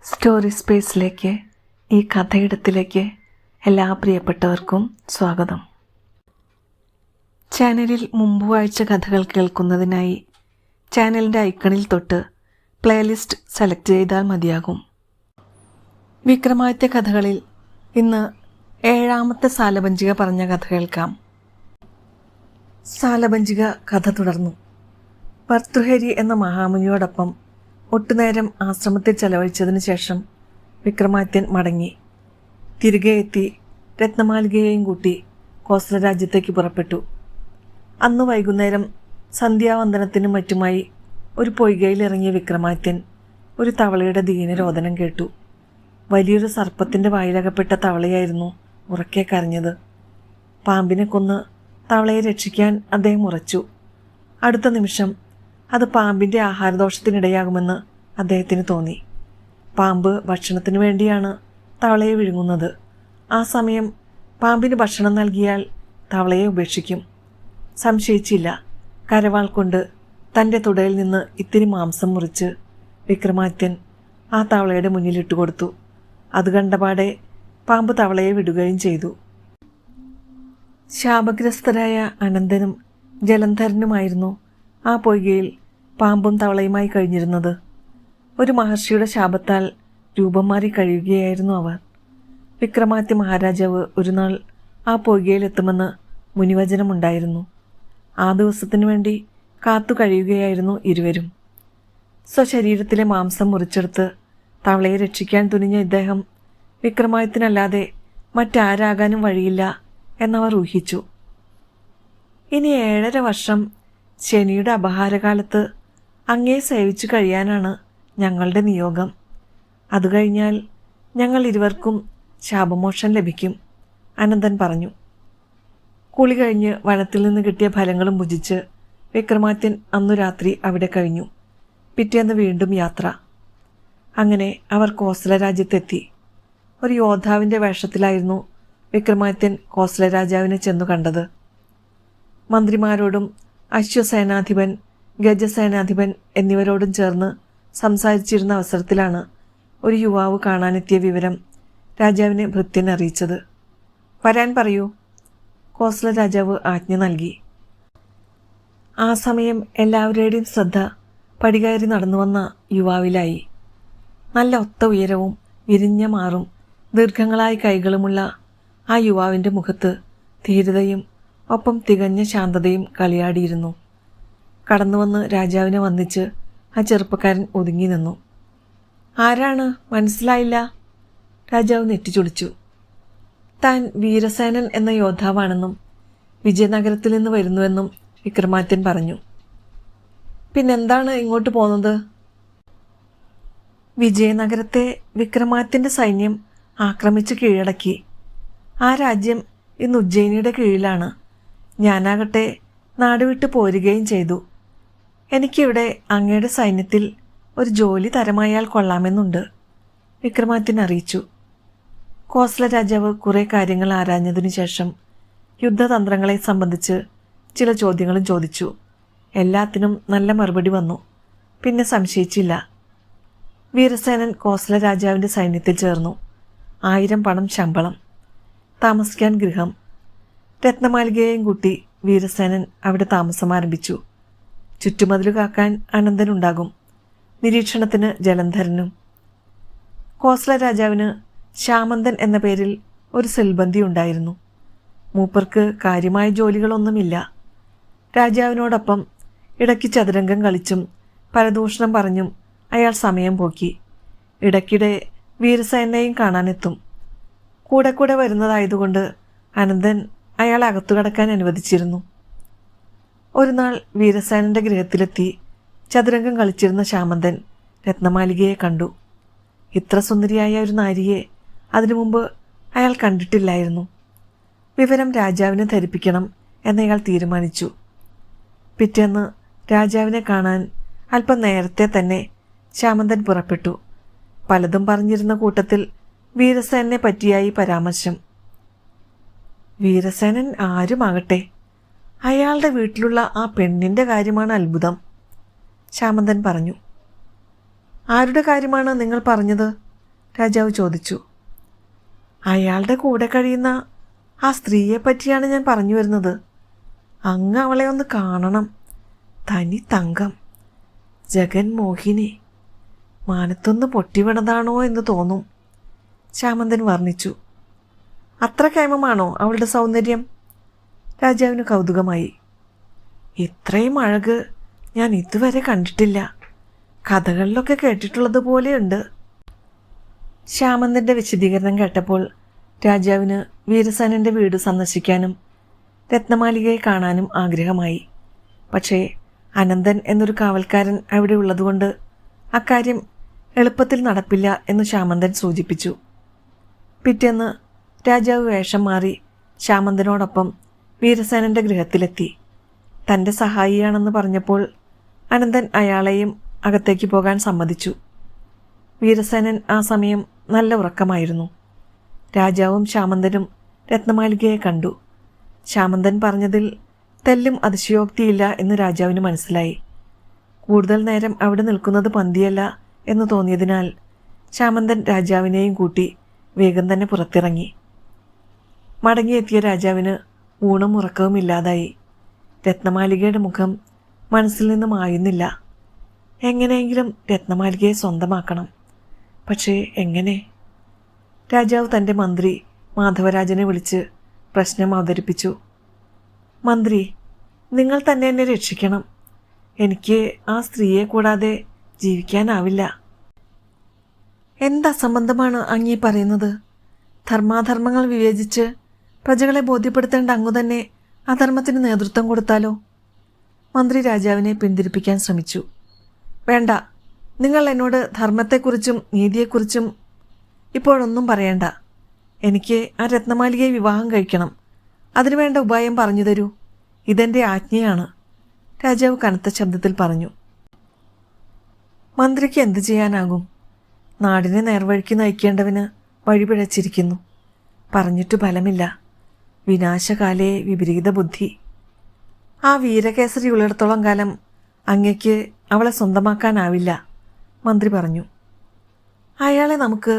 Story സ്പേസിലേക്ക്, ഈ കഥയിടത്തിലേക്ക് എല്ലാ പ്രിയപ്പെട്ടവർക്കും സ്വാഗതം. ചാനലിൽ മുമ്പ് വായിച്ച കഥകൾ കേൾക്കുന്നതിനായി ചാനലിൻ്റെ ഐക്കണിൽ തൊട്ട് പ്ലേലിസ്റ്റ് സെലക്ട് ചെയ്താൽ മതിയാകും. വിക്രമാദിത്യ കഥകളിൽ ഇന്ന് 7ാമത്തെ സാലഭഞ്ജിക പറഞ്ഞ കഥ കേൾക്കാം. സാലഭഞ്ജിക കഥ തുടർന്നു. ഭർതൃഹരി എന്ന മഹാമുനിയോടൊപ്പം ഒട്ടുനേരം ആശ്രമത്തിൽ ചെലവഴിച്ചതിനു ശേഷം വിക്രമാദിത്യൻ മടങ്ങി. തിരികെ എത്തി രത്നമാലികയെയും കൂട്ടി കോസല രാജ്യത്തേക്ക് പുറപ്പെട്ടു. അന്ന് വൈകുന്നേരം സന്ധ്യാവന്ദനത്തിനും മറ്റുമായി ഒരു പൊയ്കയിലിറങ്ങിയ വിക്രമാദിത്യൻ ഒരു തവളയുടെ ദീനരോദനം കേട്ടു. വലിയൊരു സർപ്പത്തിൻ്റെ വായിലകപ്പെട്ട തവളയായിരുന്നു ഉറക്കെ കരഞ്ഞത്. പാമ്പിനെ കൊന്ന് തവളയെ രക്ഷിക്കാൻ അദ്ദേഹം ഉറച്ചു. അടുത്ത നിമിഷം അത് പാമ്പിൻ്റെ ആഹാരദോഷത്തിനിടയാകുമെന്ന് അദ്ദേഹത്തിന് തോന്നി. പാമ്പ് ഭക്ഷണത്തിന് വേണ്ടിയാണ് തവളയെ വിഴുങ്ങുന്നത്. ആ സമയം പാമ്പിന് ഭക്ഷണം നൽകിയാൽ തവളയെ ഉപേക്ഷിക്കും. സംശയിച്ചില്ല. കരവാൾ കൊണ്ട് തൻ്റെ തുടയിൽ നിന്ന് ഇത്തിരി മാംസം മുറിച്ച് വിക്രമാദിത്യൻ ആ തവളയുടെ മുന്നിലിട്ട് കൊടുത്തു. അത് കണ്ടപാടെ പാമ്പ് തവളയെ വിടുകയും ചെയ്തു. ശാപഗ്രസ്തരായ അനന്തനും ജലന്ധരനുമായിരുന്നു ആ പൊയ്കയിൽ പാമ്പും തവളയുമായി കഴിഞ്ഞിരുന്നത്. ഒരു മഹർഷിയുടെ ശാപത്താൽ രൂപം മാറി കഴിയുകയായിരുന്നു അവർ. വിക്രമാദിത്യ മഹാരാജാവ് ഒരു നാൾ ആ പൊയ്കയിലെത്തുമെന്ന് മുനിവചനമുണ്ടായിരുന്നു. ആ ദിവസത്തിനു വേണ്ടി കാത്തു കഴിയുകയായിരുന്നു ഇരുവരും. സ്വശരീരത്തിലെ മാംസം മുറിച്ചെടുത്ത് തവളയെ രക്ഷിക്കാൻ തുനിഞ്ഞ ഇദ്ദേഹം വിക്രമാദിത്യനല്ലാതെ മറ്റാരാകാനും വഴിയില്ല എന്നവർ ഊഹിച്ചു. ഇനി 7.5 വർഷം ശനിയുടെ അപഹാരകാലത്ത് അങ്ങയെ സേവിച്ചു കഴിയാനാണ് ഞങ്ങളുടെ നിയോഗം. അത് കഴിഞ്ഞാൽ ഞങ്ങൾ ഇരുവർക്കും ശാപമോക്ഷം ലഭിക്കും, അനന്തൻ പറഞ്ഞു. കുളി കഴിഞ്ഞ് വനത്തിൽ നിന്ന് കിട്ടിയ ഫലങ്ങളും ഭുജിച്ച് വിക്രമാദിത്യൻ അന്നു രാത്രി അവിടെ കഴിഞ്ഞു. പിറ്റേന്ന് വീണ്ടും യാത്ര. അങ്ങനെ അവർ കോസല രാജ്യത്തെത്തി. ഒരു യോദ്ധാവിൻ്റെ വേഷത്തിലായിരുന്നു വിക്രമാദിത്യൻ കോസല രാജാവിനെ ചെന്നു കണ്ടത്. മന്ത്രിമാരോടും അശ്വസേനാധിപൻ, ഗജസേനാധിപൻ എന്നിവരോടും ചേർന്ന് സംസാരിച്ചിരുന്ന അവസരത്തിലാണ് ഒരു യുവാവ് കാണാനെത്തിയ വിവരം രാജാവിനെ ഭൃത്യൻ അറിയിച്ചത്. വരാൻ പറയൂ, കോസല രാജാവ് ആജ്ഞ നൽകി. ആ സമയം എല്ലാവരുടെയും ശ്രദ്ധ പടികയറി നടന്നു വന്ന യുവാവിലായി. നല്ല ഒത്ത ഉയരവും വിരിഞ്ഞ മാറും ദീർഘങ്ങളായ കൈകളുമുള്ള ആ യുവാവിൻ്റെ മുഖത്ത് ധീരതയും ഒപ്പം തികഞ്ഞ ശാന്തതയും കളിയാടിയിരുന്നു. കടന്നുവന്ന് രാജാവിനെ വന്ദിച്ച് ആ ചെറുപ്പക്കാരൻ ഒതുങ്ങി നിന്നു. ആരാണ്, മനസ്സിലായില്ല? രാജാവ് നെറ്റിച്ചുളിച്ചു. താൻ വീരസേനൻ എന്ന യോദ്ധാവാണെന്നും വിജയനഗരത്തിൽ നിന്ന് വരുന്നുവെന്നും വിക്രമാദിത്യൻ പറഞ്ഞു. പിന്നെന്താണ് ഇങ്ങോട്ട് പോന്നത്? വിജയനഗരത്തെ വിക്രമാദിത്യൻ്റെ സൈന്യം ആക്രമിച്ച് കീഴടക്കി. ആ രാജ്യം ഇന്ന് ഉജ്ജയിനിയുടെ കീഴിലാണ്. ഞാനാകട്ടെ നാടുവിട്ട് പോരുകയും ചെയ്തു. എനിക്കിവിടെ അങ്ങയുടെ സൈന്യത്തിൽ ഒരു ജോലി തരമായാൽ കൊള്ളാമെന്നുണ്ട്, വിക്രമാദിത്യൻ അറിയിച്ചു. കോസല രാജാവ് കുറേ കാര്യങ്ങൾ ആരാഞ്ഞതിനു ശേഷം യുദ്ധതന്ത്രങ്ങളെ സംബന്ധിച്ച് ചില ചോദ്യങ്ങളും ചോദിച്ചു. എല്ലാത്തിനും നല്ല മറുപടി വന്നു. പിന്നെ സംശയിച്ചില്ല. വീരസേനൻ കോസല രാജാവിൻ്റെ സൈന്യത്തിൽ ചേർന്നു. 1000 പണം ശമ്പളം, താമസിക്കാൻ ഗൃഹം. രത്നമാലികയെയും കൂട്ടി വീരസേനൻ അവിടെ താമസം ആരംഭിച്ചു. ചുറ്റുമതിൽ കാക്കാൻ അനന്തനുണ്ടാകും, നിരീക്ഷണത്തിന് ജലന്ധരനും. കോസല രാജാവിന് ശ്യാമന്തൻ എന്ന പേരിൽ ഒരു സെൽബന്തി ഉണ്ടായിരുന്നു. മൂപ്പർക്ക് കാര്യമായ ജോലികളൊന്നുമില്ല. രാജാവിനോടൊപ്പം ഇടയ്ക്ക് ചതുരംഗം കളിച്ചും പരദൂഷണം പറഞ്ഞും അയാൾ സമയം പോക്കി. ഇടയ്ക്കിടെ വീരസേനയെയും കാണാനെത്തും. കൂടെ കൂടെ വരുന്നതായതുകൊണ്ട് അനന്തൻ അയാളെ അകത്തു കടക്കാൻ അനുവദിച്ചിരുന്നു. ഒരു നാൾ വീരസേനൻ്റെ ഗൃഹത്തിലെത്തി ചതുരംഗം കളിച്ചിരുന്ന ശ്യാമന്തൻ രത്നമാലികയെ കണ്ടു. ഇത്ര സുന്ദരിയായ ഒരു നാരിയെ അതിനു മുമ്പ് അയാൾ കണ്ടിട്ടില്ലായിരുന്നു. വിവരം രാജാവിനെ ധരിപ്പിക്കണം എന്നയാൾ തീരുമാനിച്ചു. പിറ്റേന്ന് രാജാവിനെ കാണാൻ അല്പം നേരത്തെ തന്നെ ശ്യാമന്തൻ പുറപ്പെട്ടു. പലതും പറഞ്ഞിരുന്ന കൂട്ടത്തിൽ വീരസേനനെ പറ്റിയായി പരാമർശം. വീരസേനൻ ആരുമാകട്ടെ, അയാളുടെ വീട്ടിലുള്ള ആ പെണ്ണിൻ്റെ കാര്യമാണ് അത്ഭുതം, ശ്യാമന്തൻ പറഞ്ഞു. ആരുടെ കാര്യമാണ് നിങ്ങൾ പറഞ്ഞത്? രാജാവ് ചോദിച്ചു. അയാളുടെ കൂടെ കഴിയുന്ന ആ സ്ത്രീയെ പറ്റിയാണ് ഞാൻ പറഞ്ഞു വരുന്നത്. അങ്ങ് അവളെ ഒന്ന് കാണണം. തനി തങ്കം, ജഗൻമോഹിനി, മാനത്തൊന്ന് പൊട്ടിവീണതാണോ എന്ന് തോന്നും. ശ്യാമന്തൻ വർണ്ണിച്ചു. അത്ര കേമമാണോ അവളുടെ സൗന്ദര്യം? രാജാവിന് കൗതുകമായി. ഇത്രയും അഴക് ഞാൻ ഇതുവരെ കണ്ടിട്ടില്ല. കഥകളിലൊക്കെ കേട്ടിട്ടുള്ളത് പോലെയുണ്ട്. ശ്യാമന്തൻ്റെ വിശദീകരണം കേട്ടപ്പോൾ രാജാവിന് വീരസേനൻ്റെ വീട് സന്ദർശിക്കാനും രത്നമാലികയെ കാണാനും ആഗ്രഹമായി. പക്ഷേ അനന്തൻ എന്നൊരു കാവൽക്കാരൻ അവിടെ ഉള്ളതുകൊണ്ട് അക്കാര്യം എളുപ്പത്തിൽ നടപ്പില്ല എന്ന് ശ്യാമന്തൻ സൂചിപ്പിച്ചു. പിറ്റേന്ന് രാജാവ് വേഷം മാറി ശ്യാമന്തനോടൊപ്പം വീരസേനൻ്റെ ഗൃഹത്തിലെത്തി. തൻ്റെ സഹായിയാണെന്ന് പറഞ്ഞപ്പോൾ അനന്തൻ അയാളെയും അകത്തേക്ക് പോകാൻ സമ്മതിച്ചു. വീരസേനൻ ആ സമയം നല്ല ഉറക്കമായിരുന്നു. രാജാവും ശ്യാമന്തനും രത്നമാലികയെ കണ്ടു. ശ്യാമന്തൻ പറഞ്ഞതിൽ തെല്ലും അതിശയോക്തിയില്ല എന്ന് രാജാവിന് മനസ്സിലായി. കൂടുതൽ നേരം അവിടെ നിൽക്കുന്നത് പന്തിയല്ല എന്ന് തോന്നിയതിനാൽ ശ്യാമന്തൻ രാജാവിനെയും കൂട്ടി വേഗം തന്നെ പുറത്തിറങ്ങി. മടങ്ങിയെത്തിയ രാജാവിന് ഊണും ഉറക്കവും ഇല്ലാതായി. രത്നമാലികയുടെ മുഖം മനസ്സിൽ നിന്ന് മായുന്നില്ല. എങ്ങനെയെങ്കിലും രത്നമാലികയെ സ്വന്തമാക്കണം. പക്ഷേ എങ്ങനെ? രാജാവ് തൻ്റെ മന്ത്രി മാധവരാജനെ വിളിച്ച് പ്രശ്നം അവതരിപ്പിച്ചു. മന്ത്രി, നിങ്ങൾ തന്നെ എന്നെ രക്ഷിക്കണം. എനിക്ക് ആ സ്ത്രീയെ കൂടാതെ ജീവിക്കാനാവില്ല. എന്തസംബന്ധമാണ് അങ്ങീ പറയുന്നത്? ധർമാധർമ്മങ്ങൾ വിവേചിച്ച് പ്രജകളെ ബോധ്യപ്പെടുത്തേണ്ട അങ്ങു തന്നെ അധർമ്മത്തിന് നേതൃത്വം കൊടുത്താലോ? മന്ത്രി രാജാവിനെ പിന്തിരിപ്പിക്കാൻ ശ്രമിച്ചു. വേണ്ട, നിങ്ങൾ എന്നോട് ധർമ്മത്തെക്കുറിച്ചും നീതിയെക്കുറിച്ചും ഇപ്പോഴൊന്നും പറയണ്ട. എനിക്ക് ആ രത്നമാലികയെ വിവാഹം കഴിക്കണം. അതിനുവേണ്ട ഉപായം പറഞ്ഞു തരൂ. ഇതെൻ്റെ ആജ്ഞയാണ്, രാജാവ് കനത്ത ശബ്ദത്തിൽ പറഞ്ഞു. മന്ത്രിക്ക് എന്തു ചെയ്യാനാകും? നാടിനെ നേർവഴിക്ക് നയിക്കേണ്ടവന് വഴിപിഴച്ചിരിക്കുന്നു. പറഞ്ഞിട്ട് ഫലമില്ല. വിനാശകാലേ വിപരീത ബുദ്ധി. ആ വീരകേസരി ഉള്ളിടത്തോളം കാലം അങ്ങയ്ക്ക് അവളെ സ്വന്തമാക്കാനാവില്ല, മന്ത്രി പറഞ്ഞു. അയാളെ നമുക്ക്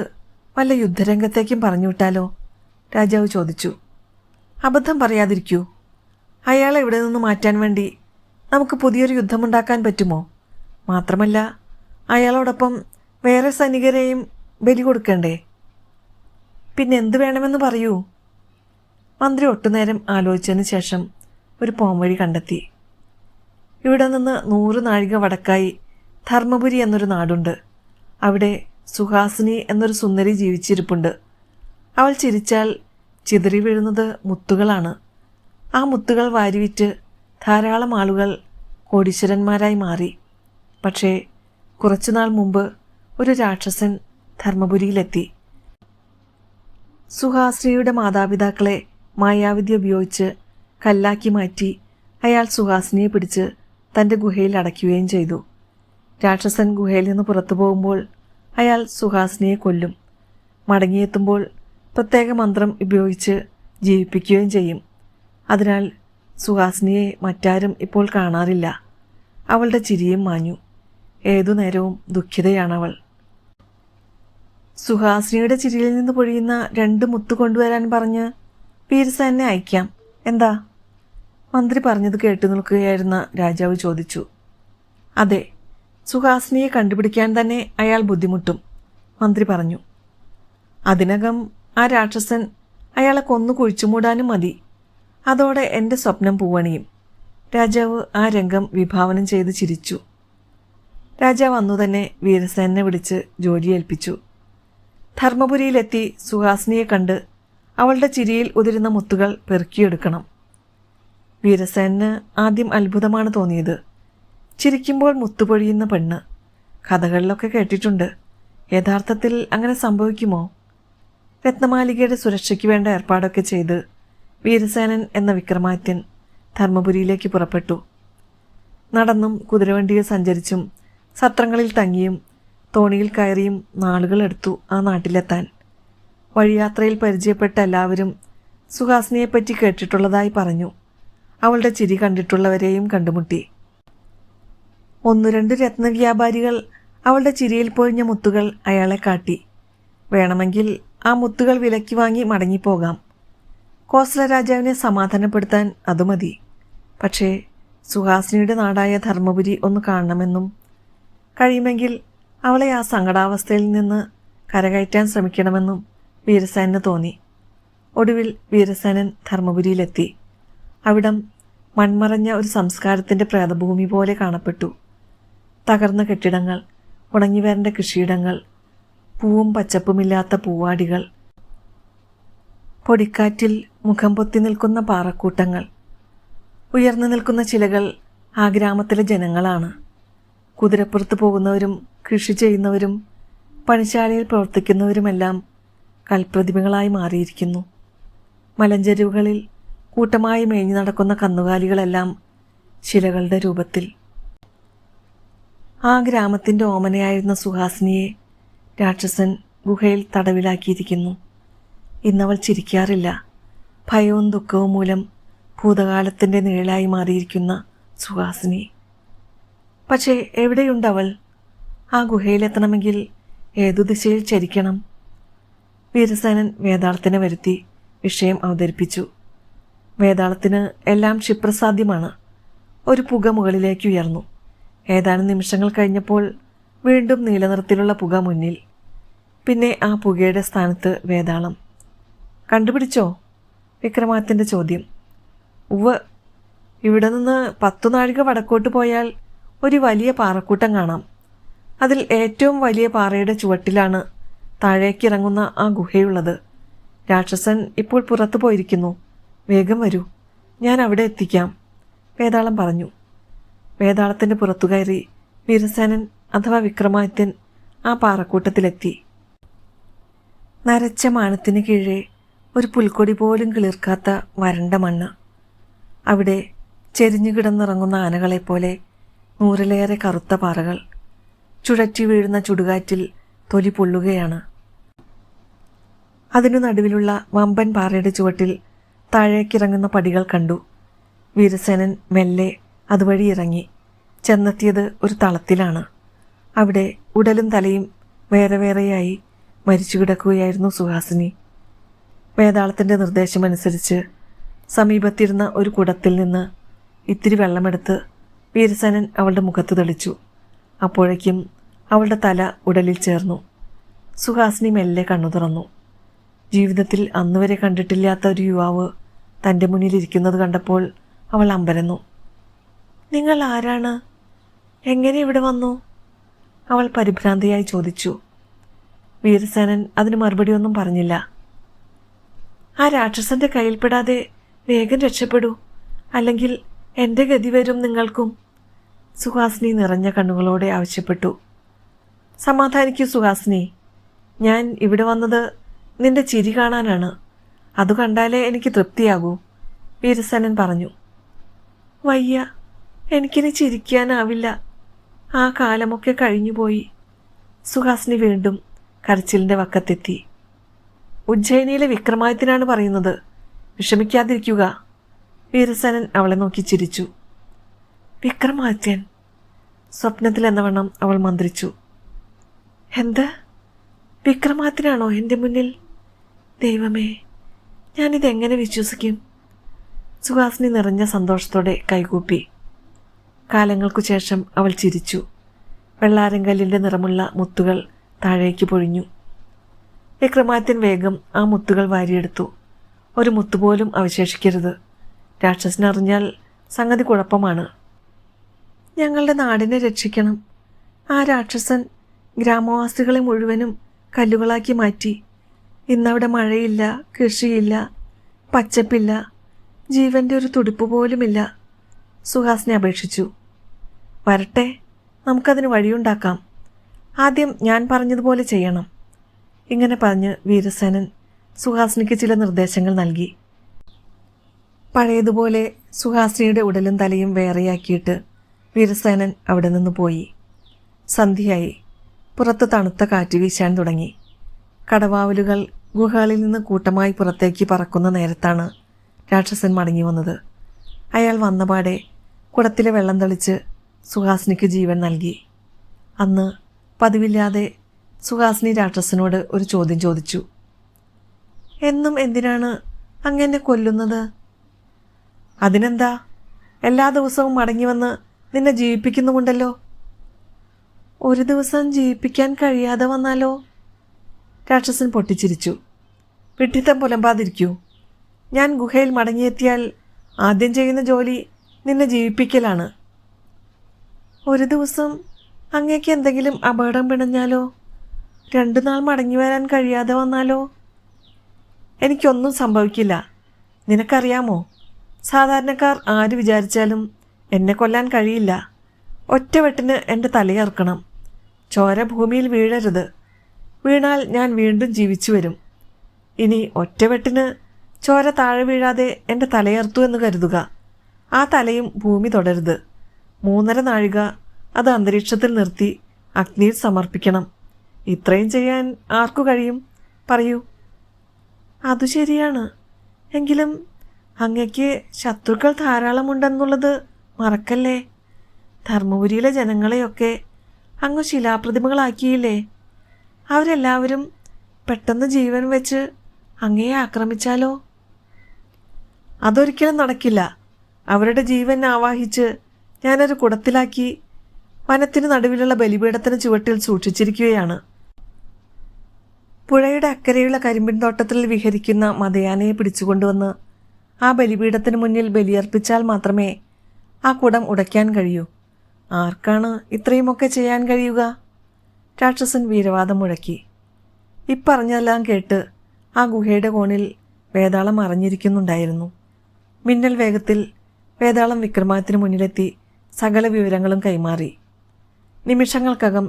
വല്ല യുദ്ധരംഗത്തേക്കും പറഞ്ഞു വിട്ടാലോ? രാജാവ് ചോദിച്ചു. അബദ്ധം പറയാതിരിക്കൂ. അയാളെ ഇവിടെ നിന്ന് മാറ്റാൻ വേണ്ടി നമുക്ക് പുതിയൊരു യുദ്ധമുണ്ടാക്കാൻ പറ്റുമോ? മാത്രമല്ല അയാളോടൊപ്പം വേറെ സൈനികരെയും ബലി കൊടുക്കണ്ടേ? പിന്നെ എന്തു വേണമെന്ന് പറയൂ. മന്ത്രി ഒട്ടുനേരം ആലോചിച്ചതിന് ശേഷം ഒരു പോംവഴി കണ്ടെത്തി. ഇവിടെ നിന്ന് 100 നാഴിക വടക്കായി ധർമ്മപുരി എന്നൊരു നാടുണ്ട്. അവിടെ സുഹാസിനി എന്നൊരു സുന്ദരി ജീവിച്ചിരിപ്പുണ്ട്. അവൾ ചിരിച്ചാൽ ചിതറി വീഴുന്നത് മുത്തുകളാണ്. ആ മുത്തുകൾ വാരിവിറ്റ് ധാരാളം ആളുകൾ കോടീശ്വരന്മാരായി മാറി. പക്ഷേ കുറച്ചുനാൾ മുമ്പ് ഒരു രാക്ഷസൻ ധർമ്മപുരിയിലെത്തി. സുഹാസിനിയുടെ മാതാപിതാക്കളെ മായാവിദ്യ ഉപയോഗിച്ച് കല്ലാക്കി മാറ്റി അയാൾ സുഹാസിനിയെ പിടിച്ച് തൻ്റെ ഗുഹയിൽ അടയ്ക്കുകയും ചെയ്തു. രാക്ഷസൻ ഗുഹയിൽ നിന്ന് പുറത്തു പോകുമ്പോൾ അയാൾ സുഹാസിനിയെ കൊല്ലും. മടങ്ങിയെത്തുമ്പോൾ പ്രത്യേക മന്ത്രം ഉപയോഗിച്ച് ജീവിപ്പിക്കുകയും ചെയ്യും. അതിനാൽ സുഹാസിനിയെ മറ്റാരും ഇപ്പോൾ കാണാറില്ല. അവളുടെ ചിരിയും മാഞ്ഞു. ഏതു നേരവും ദുഃഖിതയാണവൾ. സുഹാസിനിയുടെ ചിരിയിൽ നിന്ന് പൊഴിയുന്ന 2 മുത്ത് കൊണ്ടുവരാൻ പറഞ്ഞ് വീരസേനെ അയക്കാം. എന്താ? മന്ത്രി പറഞ്ഞത് കേട്ടു നിൽക്കുകയായിരുന്ന രാജാവ് ചോദിച്ചു. അതെ, സുഹാസിനിയെ കണ്ടുപിടിക്കാൻ തന്നെ അയാൾ ബുദ്ധിമുട്ടും, മന്ത്രി പറഞ്ഞു. അതിനകം ആ രാക്ഷസൻ അയാളെ കൊന്നു കുഴിച്ചുമൂടാനും മതി. അതോടെ എൻ്റെ സ്വപ്നം പൂവണിയും. രാജാവ് ആ രംഗം വിഭാവനം ചെയ്ത് ചിരിച്ചു. രാജാവ് അന്നു തന്നെ വീരസേനെ വിളിച്ച് ജോലിയേൽപ്പിച്ചു. ധർമ്മപുരിയിലെത്തി സുഹാസിനിയെ കണ്ട് അവളുടെ ചിരിയിൽ ഉതിരുന്ന മുത്തുകൾ പെറുക്കിയെടുക്കണം. വീരസേനന് ആദ്യം അത്ഭുതമാണ് തോന്നിയത്. ചിരിക്കുമ്പോൾ മുത്തുപൊഴിയുന്ന പെണ്ണ് കഥകളിലൊക്കെ കേട്ടിട്ടുണ്ട്. യഥാർത്ഥത്തിൽ അങ്ങനെ സംഭവിക്കുമോ? രത്നമാലികയുടെ സുരക്ഷയ്ക്ക് വേണ്ട ഏർപ്പാടൊക്കെ ചെയ്ത് വീരസേനൻ എന്ന വിക്രമാദിത്യൻ ധർമ്മപുരിയിലേക്ക് പുറപ്പെട്ടു. നടന്നും കുതിരവണ്ടിയിൽ സഞ്ചരിച്ചും സത്രങ്ങളിൽ തങ്ങിയും തോണിയിൽ കയറിയും നാളുകളെടുത്തു ആ നാട്ടിലെത്താൻ. വഴിയാത്രയിൽ പരിചയപ്പെട്ട എല്ലാവരും സുഹാസിനിയെപ്പറ്റി കേട്ടിട്ടുള്ളതായി പറഞ്ഞു. അവളുടെ ചിരി കണ്ടിട്ടുള്ളവരെയും കണ്ടുമുട്ടി. 1-2 രത്നവ്യാപാരികൾ അവളുടെ ചിരിയിൽ പൊഴിഞ്ഞ മുത്തുകൾ അയാളെ കാട്ടി. വേണമെങ്കിൽ ആ മുത്തുകൾ വിലയ്ക്ക് വാങ്ങി മടങ്ങിപ്പോകാം. കോസല രാജാവിനെ സമാധാനപ്പെടുത്താൻ അത് മതി. പക്ഷേ സുഹാസിനിയുടെ നാടായ ധർമ്മപുരി ഒന്ന് കാണണമെന്നും കഴിയുമെങ്കിൽ അവളെ ആ സങ്കടാവസ്ഥയിൽ നിന്ന് കരകയറ്റാൻ ശ്രമിക്കണമെന്നും വീരസേനന് തോന്നി. ഒടുവിൽ വീരസേനൻ ധർമ്മപുരിയിലെത്തി. അവിടം മൺമറഞ്ഞ ഒരു സംസ്കാരത്തിൻ്റെ പ്രേതഭൂമി പോലെ കാണപ്പെട്ടു. തകർന്ന കെട്ടിടങ്ങൾ, ഉണങ്ങിവരേണ്ട കൃഷിയിടങ്ങൾ, പൂവും പച്ചപ്പുമില്ലാത്ത പൂവാടികൾ, പൊടിക്കാറ്റിൽ മുഖം പൊത്തി നിൽക്കുന്ന പാറക്കൂട്ടങ്ങൾ. ഉയർന്നു നിൽക്കുന്ന ചിലകൾ ആ ഗ്രാമത്തിലെ ജനങ്ങളാണ്. കുതിരപ്പുറത്ത് പോകുന്നവരും കൃഷി ചെയ്യുന്നവരും പണിശാലയിൽ പ്രവർത്തിക്കുന്നവരുമെല്ലാം കൽപ്രതിമകളായി മാറിയിരിക്കുന്നു. മലഞ്ചെരുവുകളിൽ കൂട്ടമായി മേഞ്ഞു നടക്കുന്ന കന്നുകാലികളെല്ലാം ശിലകളുടെ രൂപത്തിൽ. ആ ഗ്രാമത്തിൻ്റെ ഓമനയായിരുന്ന സുഹാസിനിയെ രാക്ഷസൻ ഗുഹയിൽ തടവിലാക്കിയിരിക്കുന്നു. ഇന്നവൾ ചിരിക്കാറില്ല. ഭയവും ദുഃഖവും മൂലം ഭൂതകാലത്തിൻ്റെ നിഴലായി മാറിയിരിക്കുന്ന സുഹാസിനി. പക്ഷേ എവിടെയുണ്ടവൾ? ആ ഗുഹയിലെത്തണമെങ്കിൽ ഏതു ദിശയിൽ ചരിക്കണം? വീരസേനൻ വേതാളത്തിനെ വരുത്തി വിഷയം അവതരിപ്പിച്ചു. വേതാളത്തിന് എല്ലാം ക്ഷിപ്രസാധ്യമാണ്. ഒരു പുക മുകളിലേക്ക് ഉയർന്നു. ഏതാനും നിമിഷങ്ങൾ കഴിഞ്ഞപ്പോൾ വീണ്ടും നീലനിറത്തിലുള്ള പുക മുന്നിൽ. പിന്നെ ആ പുകയുടെ സ്ഥാനത്ത് വേതാളം. കണ്ടുപിടിച്ചോ? വിക്രമാദിത്യൻ്റെ ചോദ്യം. ഉവ്വ്. ഇവിടെ നിന്ന് 10 നാഴിക വടക്കോട്ട് പോയാൽ ഒരു വലിയ പാറക്കൂട്ടം കാണാം. അതിൽ ഏറ്റവും വലിയ പാറയുടെ ചുവട്ടിലാണ് താഴേക്കിറങ്ങുന്ന ആ ഗുഹയുള്ളത്. രാക്ഷസൻ ഇപ്പോൾ പുറത്തു പോയിരിക്കുന്നു. വേഗം വരൂ, ഞാൻ അവിടെ എത്തിക്കാം, വേതാളം പറഞ്ഞു. വേതാളത്തിൻ്റെ പുറത്തു കയറി വീരസേനൻ അഥവാ വിക്രമാദിത്യൻ ആ പാറക്കൂട്ടത്തിലെത്തി. നരച്ച മാനത്തിന് കീഴെ ഒരു പുൽക്കൊടി പോലും കിളിർക്കാത്ത വരണ്ട മണ്ണ്. അവിടെ ചെരിഞ്ഞു കിടന്നിറങ്ങുന്ന ആനകളെപ്പോലെ 100-ലേറെ കറുത്ത പാറകൾ. ചുഴറ്റി വീഴുന്ന ചുടുകാറ്റിൽ തൊലി പൊള്ളുകയാണ്. അതിനു നടുവിലുള്ള വമ്പൻ പാറയുടെ ചുവട്ടിൽ താഴേക്കിറങ്ങുന്ന പടികൾ കണ്ടു. വീരസേനൻ മെല്ലെ അതുവഴി ഇറങ്ങി. ചെന്നെത്തിയത് ഒരു തളത്തിലാണ്. അവിടെ ഉടലും തലയും വേറെ വേറെയായി മരിച്ചു കിടക്കുകയായിരുന്നു സുഹാസിനി. വേതാളത്തിൻ്റെ നിർദ്ദേശമനുസരിച്ച് സമീപത്തിരുന്ന ഒരു കുടത്തിൽ നിന്ന് ഇത്തിരി വെള്ളമെടുത്ത് വീരസേനൻ അവളുടെ മുഖത്ത് തെളിച്ചു. അപ്പോഴേക്കും അവളുടെ തല ഉടലിൽ ചേർന്നു. സുഹാസിനി മെല്ലെ കണ്ണു തുറന്നു. ജീവിതത്തിൽ അന്നുവരെ കണ്ടിട്ടില്ലാത്ത ഒരു യുവാവ് തൻ്റെ മുന്നിലിരിക്കുന്നത് കണ്ടപ്പോൾ അവൾ അമ്പരന്നു. നിങ്ങൾ ആരാണ്? എങ്ങനെ ഇവിടെ വന്നു? അവൾ പരിഭ്രാന്തിയായി ചോദിച്ചു. വീരസേനൻ അതിന് മറുപടിയൊന്നും പറഞ്ഞില്ല. ആ രാക്ഷസന്റെ കയ്യിൽപ്പെടാതെ വേഗം രക്ഷപ്പെടൂ, അല്ലെങ്കിൽ എൻ്റെ ഗതി വരും നിങ്ങൾക്കും, സുഹാസിനി നിറഞ്ഞ കണ്ണുകളോടെ ആവശ്യപ്പെട്ടു. സമാധാനിക്കൂ സുഹാസിനി, ഞാൻ ഇവിടെ വന്നത് നിന്റെ ചിരി കാണാനാണ്. അത് കണ്ടാലേ എനിക്ക് തൃപ്തിയാകൂ, വീരസേനൻ പറഞ്ഞു. വയ്യ, എനിക്കിനി ചിരിക്കാനാവില്ല. ആ കാലമൊക്കെ കഴിഞ്ഞുപോയി. സുഹാസിനി വീണ്ടും കരച്ചിലിൻ്റെ വക്കത്തെത്തി. ഉജ്ജയിനിയിലെ വിക്രമാദിത്യനാണ് പറയുന്നത്, വിഷമിക്കാതിരിക്കുക, വീരസേനൻ അവളെ നോക്കി ചിരിച്ചു. വിക്രമാദിത്യൻ? സ്വപ്നത്തിലെന്നവണ്ണം അവൾ മന്ത്രിച്ചു. എന്ത്? വിക്രമാദിത്യനാണോ എൻ്റെ മുന്നിൽ? ദൈവമേ, ഞാനിതെങ്ങനെ വിശ്വസിക്കും? സുഹാസിനി നിറഞ്ഞ സന്തോഷത്തോടെ കൈകൂപ്പി. കാലങ്ങൾക്കു ശേഷം അവൾ ചിരിച്ചു. വെള്ളാരങ്കല്ലിൻ്റെ നിറമുള്ള മുത്തുകൾ താഴേക്ക് പൊഴിഞ്ഞു. വിക്രമാദിത്യൻ വേഗം ആ മുത്തുകൾ വാരിയെടുത്തു. ഒരു മുത്തുപോലും അവശേഷിക്കരുത്. രാക്ഷസനറിഞ്ഞാൽ സംഗതി കുഴപ്പമാണ്. ഞങ്ങളുടെ നാടിനെ രക്ഷിക്കണം. ആ രാക്ഷസൻ ഗ്രാമവാസികളെ മുഴുവനും കല്ലുകളാക്കി മാറ്റി. ഇന്നവിടെ മഴയില്ല, കൃഷിയില്ല, പച്ചപ്പില്ല, ജീവൻ്റെ ഒരു തുടിപ്പ് പോലുമില്ല, സുഹാസിനി അപേക്ഷിച്ചു. വരട്ടെ, നമുക്കതിന് വഴിയുണ്ടാക്കാം. ആദ്യം ഞാൻ പറഞ്ഞതുപോലെ ചെയ്യണം. ഇങ്ങനെ പറഞ്ഞ് വീരസേനൻ സുഹാസിനിക്ക് ചില നിർദ്ദേശങ്ങൾ നൽകി. പഴയതുപോലെ സുഹാസിനിയുടെ ഉടലും തലയും വേറെയാക്കിയിട്ട് വീരസേനൻ അവിടെ നിന്ന് പോയി. സന്ധ്യയായി. പുറത്ത് തണുത്ത കാറ്റ് വീശാൻ തുടങ്ങി. കടവാവലുകൾ ഗുഹകളിൽ നിന്ന് കൂട്ടമായി പുറത്തേക്ക് പറക്കുന്ന നേരത്താണ് രാക്ഷസൻ മടങ്ങി വന്നത്. അയാൾ വന്നപാടെ കുടത്തിലെ വെള്ളം തെളിച്ച് സുഹാസിനിക്ക് ജീവൻ നൽകി. അന്ന് പതിവില്ലാതെ സുഹാസിനി രാക്ഷസനോട് ഒരു ചോദ്യം ചോദിച്ചു. എന്നും എന്തിനാണ് അങ്ങനെ കൊല്ലുന്നത്? അതിനെന്താ, എല്ലാ ദിവസവും മടങ്ങി വന്ന് നിന്നെ ജീവിപ്പിക്കുന്നുമുണ്ടല്ലോ. ഒരു ദിവസം ജീവിപ്പിക്കാൻ കഴിയാതെ വന്നാലോ? രാക്ഷസൻ പൊട്ടിച്ചിരിച്ചു. വിഡ്ഢിത്തം പുലമ്പാതിരിക്കൂ. ഞാൻ ഗുഹയിൽ മടങ്ങിയെത്തിയാൽ ആദ്യം ചെയ്യുന്ന ജോലി നിന്നെ ജീവിപ്പിക്കലാണ്. ഒരു ദിവസം അങ്ങേക്ക് എന്തെങ്കിലും അപകടം പിണഞ്ഞാലോ? 2 നാൾ മടങ്ങി വരാൻ കഴിയാതെ വന്നാലോ? എനിക്കൊന്നും സംഭവിക്കില്ല. നിനക്കറിയാമോ, സാധാരണക്കാർ ആര് വിചാരിച്ചാലും എന്നെ കൊല്ലാൻ കഴിയില്ല. ഒറ്റവെട്ടിന് എൻ്റെ തലയറുക്കണം. ചോര ഭൂമിയിൽ വീഴരുത്. വീണാൽ ഞാൻ വീണ്ടും ജീവിച്ചു വരും. ഇനി ഒറ്റവെട്ടിന് ചോര താഴെ വീഴാതെ എൻ്റെ തലയർത്തു എന്ന് കരുതുക. ആ തലയും ഭൂമി തൊടരുത്. 3.5 നാഴിക അത് അന്തരീക്ഷത്തിൽ നിർത്തി അഗ്നിയിൽ സമർപ്പിക്കണം. ഇത്രയും ചെയ്യാൻ ആർക്കു കഴിയും? പറയൂ. അതു ശരിയാണ്. എങ്കിലും അങ്ങയ്ക്ക് ശത്രുക്കൾ ധാരാളമുണ്ടെന്നുള്ളത് മറക്കല്ലേ. ധർമ്മപുരിയിലെ ജനങ്ങളെയൊക്കെ അങ്ങ് ശിലാപ്രതിമകളാക്കിയില്ലേ? അവരെല്ലാവരും പെട്ടെന്ന് ജീവൻ വെച്ച് അങ്ങയെ ആക്രമിച്ചാലോ? അതൊരിക്കലും നടക്കില്ല. അവരുടെ ജീവൻ ആവാഹിച്ച് ഞാനൊരു കുടത്തിലാക്കി വനത്തിന് നടുവിലുള്ള ബലിപീഠത്തിന് ചുവട്ടിൽ സൂക്ഷിച്ചിരിക്കുകയാണ്. പുഴയുടെ അക്കരെയുള്ള കരിമ്പിൻ തോട്ടത്തിൽ വിഹരിക്കുന്ന മതയാനയെ പിടിച്ചുകൊണ്ടുവന്ന് ആ ബലിപീഠത്തിന് മുന്നിൽ ബലിയർപ്പിച്ചാൽ മാത്രമേ ആ കുടം ഉടയ്ക്കാൻ കഴിയൂ. ആർക്കാണ് ഇത്രയുമൊക്കെ ചെയ്യാൻ കഴിയുക? രാക്ഷസൻ വീരവാദം മുഴക്കി. ഇപ്പറഞ്ഞെല്ലാം കേട്ട് ആ ഗുഹയുടെ കോണിൽ വേതാളം അറിഞ്ഞിരിക്കുന്നുണ്ടായിരുന്നു. മിന്നൽ വേഗത്തിൽ വേതാളം വിക്രമാദിത്യന് മുന്നിലെത്തി സകല വിവരങ്ങളും കൈമാറി. നിമിഷങ്ങൾക്കകം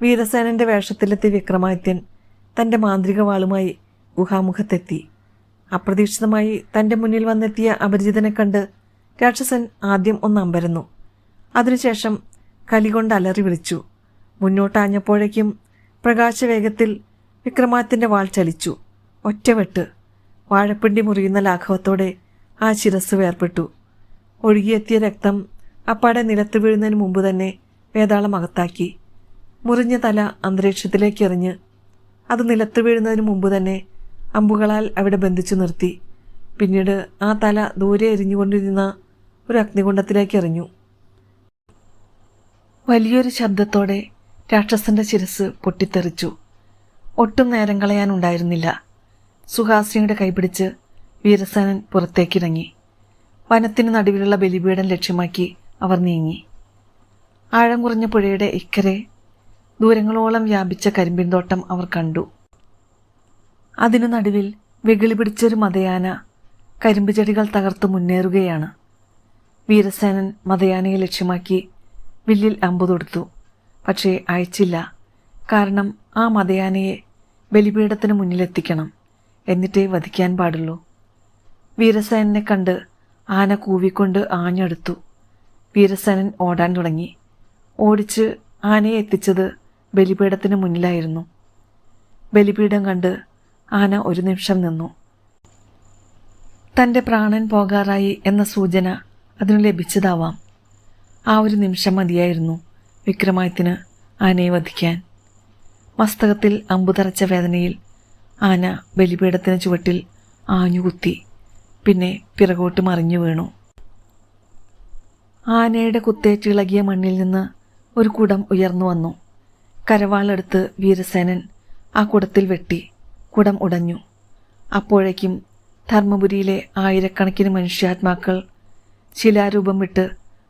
വീരസേനൻ്റെ വേഷത്തിലെത്തി വിക്രമാദിത്യൻ തൻ്റെ മാന്ത്രിക വാളുമായി ഗുഹാമുഖത്തെത്തി. അപ്രതീക്ഷിതമായി തൻ്റെ മുന്നിൽ വന്നെത്തിയ അപരിചിതനെ കണ്ട് രാക്ഷസൻ ആദ്യം ഒന്ന് അമ്പരന്നു. അതിനുശേഷം കലികൊണ്ട് അലറി വിളിച്ചു. മുന്നോട്ടാഞ്ഞപ്പോഴേക്കും പ്രകാശവേഗത്തിൽ വിക്രമാദിത്യൻ്റെ വാൾ ചലിച്ചു. ഒറ്റവെട്ട്. വാഴപ്പിണ്ടി മുറിയുന്ന ലാഘവത്തോടെ ആ ശിരസ് വേർപെട്ടു. ഒഴുകിയെത്തിയ രക്തം അപ്പാടെ നിലത്ത് വീഴുന്നതിന് മുമ്പ് തന്നെ വേതാളം അകത്താക്കി. മുറിഞ്ഞ തല അന്തരീക്ഷത്തിലേക്ക് എറിഞ്ഞ് അത് നിലത്ത് വീഴുന്നതിന് മുമ്പ് തന്നെ അമ്പുകളാൽ അവിടെ ബന്ധിച്ചു നിർത്തി. പിന്നീട് ആ തല ദൂരെ എരിഞ്ഞുകൊണ്ടിരുന്ന ഒരു അഗ്നികുണ്ഡത്തിലേക്ക് എറിഞ്ഞു. വലിയൊരു ശബ്ദത്തോടെ രാക്ഷസന്റെ ശിരസ് പൊട്ടിത്തെറിച്ചു. ഒട്ടും നേരം കളയാനുണ്ടായിരുന്നില്ല. സുഹാസിനിയുടെ കൈപിടിച്ച് വീരസേനൻ പുറത്തേക്കിറങ്ങി. വനത്തിന് നടുവിലുള്ള ബലിപീഠം ലക്ഷ്യമാക്കി അവർ നീങ്ങി. ആഴം കുറഞ്ഞ പുഴയുടെ ഇക്കരെ ദൂരങ്ങളോളം വ്യാപിച്ച കരിമ്പിൻ തോട്ടം അവർ കണ്ടു. അതിനു നടുവിൽ വെകിളി പിടിച്ചൊരു മതയാന കരിമ്പ് ചെടികൾ തകർത്ത് മുന്നേറുകയാണ്. വീരസേനൻ മതയാനയെ ലക്ഷ്യമാക്കി വില്ലിൽ അമ്പു തൊടുത്തു. പക്ഷേ അയച്ചില്ല. കാരണം ആ മതയാനയെ ബലിപീഠത്തിന് മുന്നിലെത്തിക്കണം. എന്നിട്ടേ വധിക്കാൻ പാടുള്ളൂ. വീരസേനനെ കണ്ട് ആന കൂവിക്കൊണ്ട് ആഞ്ഞെടുത്തു. വീരസേനൻ ഓടാൻ തുടങ്ങി. ഓടിച്ച് ആനയെ എത്തിച്ചത് ബലിപീഠത്തിന് മുന്നിലായിരുന്നു. ബലിപീഠം കണ്ട് ആന ഒരു നിമിഷം നിന്നു. തൻ്റെ പ്രാണൻ പോകാറായി എന്ന സൂചന അതിനു ലഭിച്ചതാവാം. ആ ഒരു നിമിഷം മതിയായിരുന്നു വിക്രമാദിത്യന് ആനയെ വധിക്കാൻ. മസ്തകത്തിൽ അമ്പുതറച്ച വേദനയിൽ ആന ബലിപീഠത്തിന് ചുവട്ടിൽ ആഞ്ഞുകുത്തി. പിന്നെ പിറകോട്ട് മറിഞ്ഞു വീണു. ആനയുടെ കുത്തേറ്റിളകിയ മണ്ണിൽ നിന്ന് ഒരു കുടം ഉയർന്നു വന്നു. കരവാളെടുത്ത് വീരസേനൻ ആ കുടത്തിൽ വെട്ടി. കുടം ഉടഞ്ഞു. അപ്പോഴേക്കും ധർമ്മപുരിയിലെ ആയിരക്കണക്കിന് മനുഷ്യാത്മാക്കൾ ശിലാരൂപം വിട്ട്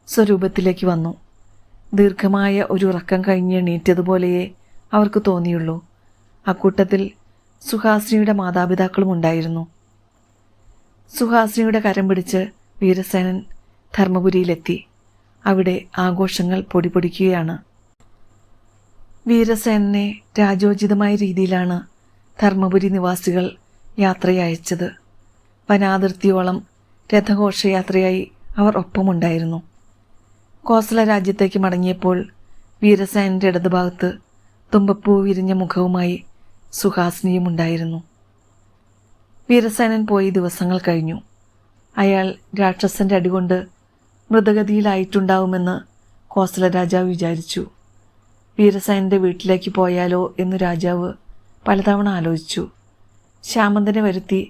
സ്വരൂപത്തിലേക്ക് വന്നു. ദീർഘമായ ഒരു ഉറക്കം കഴിഞ്ഞ് എണീറ്റതുപോലെയേ അവർക്ക് തോന്നിയുള്ളൂ. അക്കൂട്ടത്തിൽ സുഹാസിനിയുടെ മാതാപിതാക്കളും ഉണ്ടായിരുന്നു. സുഹാസിനിയുടെ കരം പിടിച്ച് വീരസേനൻ ധർമ്മപുരിയിലെത്തി. അവിടെ ആഘോഷങ്ങൾ പൊടിപൊടിക്കുകയാണ്. വീരസേനനെ രാജോചിതമായ രീതിയിലാണ് ധർമ്മപുരി നിവാസികൾ യാത്രയയച്ചത്. വനാതിർത്തിയോളം രഥഘോഷയാത്രയായി അവർ ഒപ്പമുണ്ടായിരുന്നു. കോസല രാജ്യത്തേക്ക് മടങ്ങിയപ്പോൾ വീരസേനൻ്റെ ഇടതുഭാഗത്ത് തുമ്പപ്പൂ വിരിഞ്ഞ മുഖവുമായി സുഹാസിനിയും ഉണ്ടായിരുന്നു. വീരസേനൻ പോയി ദിവസങ്ങൾ കഴിഞ്ഞു. അയാൾ രാക്ഷസന്റെ അടികൊണ്ട് മൃതഗതിയിലായിട്ടുണ്ടാവുമെന്ന് കോസല രാജാവ് വിചാരിച്ചു. വീരസേനൻ്റെ വീട്ടിലേക്ക് പോയാലോ എന്ന് രാജാവ് പലതവണ ആലോചിച്ചു. ശ്യാമന്തനെ വരുത്തി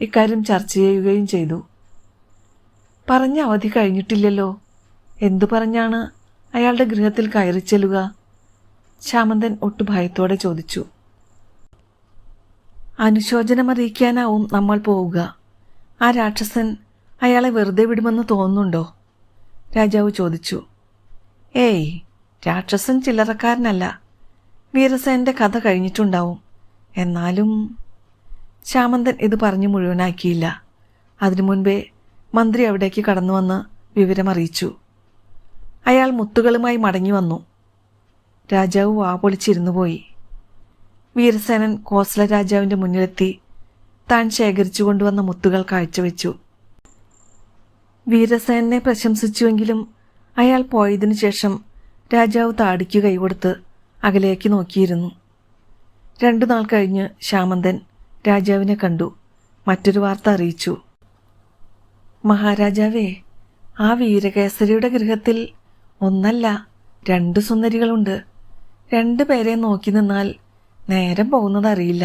ഇക്കാര്യം ചർച്ച ചെയ്യുകയും ചെയ്തു. പറഞ്ഞ അവധി കഴിഞ്ഞിട്ടില്ലല്ലോ, എന്തു പറഞ്ഞാണ് അയാളുടെ ഗൃഹത്തിൽ കയറി ചെല്ലുക? ശ്യാമന്തൻ ഒട്ടു ഭയത്തോടെ ചോദിച്ചു. അനുശോചനമറിയിക്കാനാവും നമ്മൾ പോവുക. ആ രാക്ഷസൻ അയാളെ വെറുതെ വിടുമെന്ന് തോന്നുന്നുണ്ടോ? രാജാവ് ചോദിച്ചു. ഏയ്, രാക്ഷസൻ ചില്ലറക്കാരനല്ല. വീരസേനൻ്റെ കഥ കഴിഞ്ഞിട്ടുണ്ടാവും. എന്നാലും ശ്യാമന്തൻ ഇത് പറഞ്ഞു മുഴുവനാക്കിയില്ല. അതിനു മുൻപേ മന്ത്രി അവിടേക്ക് കടന്നു വന്ന് വിവരമറിയിച്ചു. അയാൾ മുത്തുകളുമായി മടങ്ങി വന്നു. രാജാവ് വാ പൊളിച്ചിരുന്നു പോയി. വീരസേനൻ കോസല രാജാവിൻ്റെ മുന്നിലെത്തി താൻ ശേഖരിച്ചു കൊണ്ടുവന്ന മുത്തുകൾ കാഴ്ചവെച്ചു. വീരസേനനെ പ്രശംസിച്ചുവെങ്കിലും അയാൾ പോയതിനു ശേഷം രാജാവ് താടിക്ക് കൈകൊടുത്ത് അകലേക്ക് നോക്കിയിരുന്നു. 2 നാൾ കഴിഞ്ഞ് ശ്യാമന്തൻ രാജാവിനെ കണ്ടു മറ്റൊരു വാർത്ത അറിയിച്ചു. മഹാരാജാവേ, ആ വീരകേസരിയുടെ ഗൃഹത്തിൽ ഒന്നല്ല 2 സുന്ദരികളുണ്ട്. 2 പേരെ നോക്കി നിന്നാൽ നേരം പോകുന്നതറിയില്ല.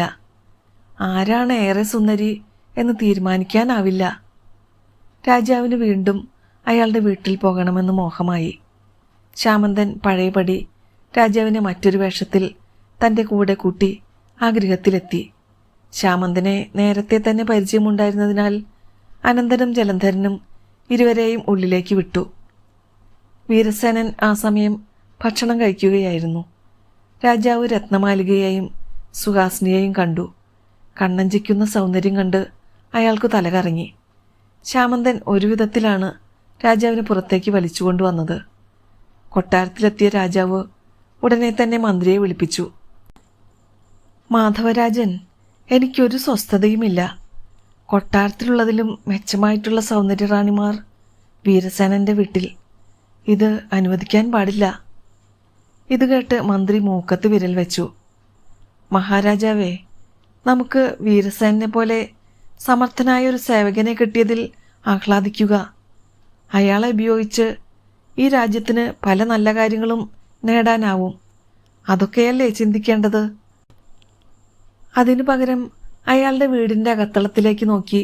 ആരാണ് ഏറെ സുന്ദരി എന്ന് തീരുമാനിക്കാനാവില്ല. രാജാവിന് വീണ്ടും അയാളുടെ വീട്ടിൽ പോകണമെന്ന് മോഹമായി. ശ്യാമന്തൻ പഴയപടി രാജാവിനെ മറ്റൊരു വേഷത്തിൽ തൻ്റെ കൂടെ കൂട്ടി ആ ഗൃഹത്തിലെത്തി. ശ്യാമന്തനെ നേരത്തെ തന്നെ പരിചയമുണ്ടായിരുന്നതിനാൽ അനന്തനും ജലന്ധരനും ഇരുവരെയും ഉള്ളിലേക്ക് വിട്ടു. വീരസേനൻ ആ സമയം ഭക്ഷണം കഴിക്കുകയായിരുന്നു. രാജാവ് രത്നമാലികയെയും സുഹാസിനിയെയും കണ്ടു. കണ്ണഞ്ചിക്കുന്ന സൗന്ദര്യം കണ്ട് അയാൾക്ക് തലകറങ്ങി. ശ്യാമന്തൻ ഒരു വിധത്തിലാണ് രാജാവിനെ പുറത്തേക്ക് വലിച്ചുകൊണ്ടുവന്നത്. കൊട്ടാരത്തിലെത്തിയ രാജാവ് ഉടനെ തന്നെ മന്ത്രിയെ വിളിപ്പിച്ചു. മാധവരാജൻ, എനിക്കൊരു സ്വസ്ഥതയുമില്ല. കൊട്ടാരത്തിലുള്ളതിലും മെച്ചമായിട്ടുള്ള സൗന്ദര്യറാണിമാർ വീരസേനൻ്റെ വീട്ടിൽ. ഇത് അനുവദിക്കാൻ പാടില്ല. ഇത് കേട്ട് മന്ത്രി മൂക്കത്ത് വിരൽ വെച്ചു. മഹാരാജാവേ, നമുക്ക് വീരസേനെ പോലെ സമർത്ഥനായ ഒരു സേവകനെ കിട്ടിയതിൽ ആഹ്ലാദിക്കുക. അയാളെ ഉപയോഗിച്ച് ഈ രാജ്യത്തിന് പല നല്ല കാര്യങ്ങളും നേടാനാവും. അതൊക്കെയല്ലേ ചിന്തിക്കേണ്ടത്? അതിനു പകരം അയാളുടെ വീടിൻ്റെ അകത്തളത്തിലേക്ക് നോക്കി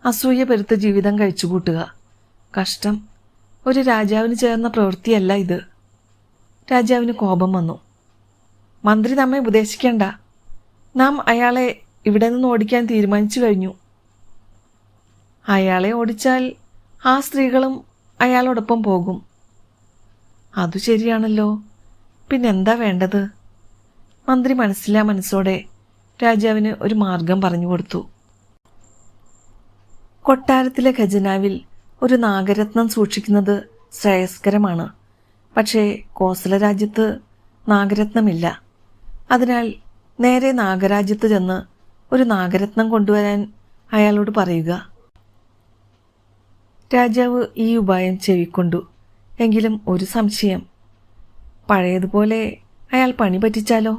അസൂയ പെരുത്ത ജീവിതം കഴിച്ചുകൂട്ടുക. കഷ്ടം. ഒരു രാജാവിന് ചേർന്ന പ്രവൃത്തിയല്ല ഇത്. രാജാവിന് കോപം വന്നു. മന്ത്രി നമ്മെ ഉപദേശിക്കേണ്ട. നാം അയാളെ ഇവിടെ നിന്ന് ഓടിക്കാൻ തീരുമാനിച്ചു കഴിഞ്ഞു. അയാളെ ഓടിച്ചാൽ ആ സ്ത്രീകളും അയാളോടൊപ്പം പോകും. അതു ശരിയാണല്ലോ. പിന്നെന്താ വേണ്ടത്? മന്ത്രി മനസ്സോടെ രാജാവിന് ഒരു മാർഗം പറഞ്ഞു കൊടുത്തു. കൊട്ടാരത്തിലെ ഖജനാവിൽ ഒരു നാഗരത്നം സൂക്ഷിക്കുന്നത് ശ്രേയസ്കരമാണ്. പക്ഷേ കോസല രാജ്യത്ത് നാഗരത്നമില്ല. അതിനാൽ നേരെ നാഗരാജ്യത്ത് ചെന്ന് ഒരു നാഗരത്നം കൊണ്ടുവരാൻ അയാളോട് പറയുക. രാജാവ് ഈ ഉപായം ചെവിക്കൊണ്ടു. എങ്കിലും ഒരു സംശയം. പഴയതുപോലെ അയാൾ പണി പറ്റിച്ചാലോ?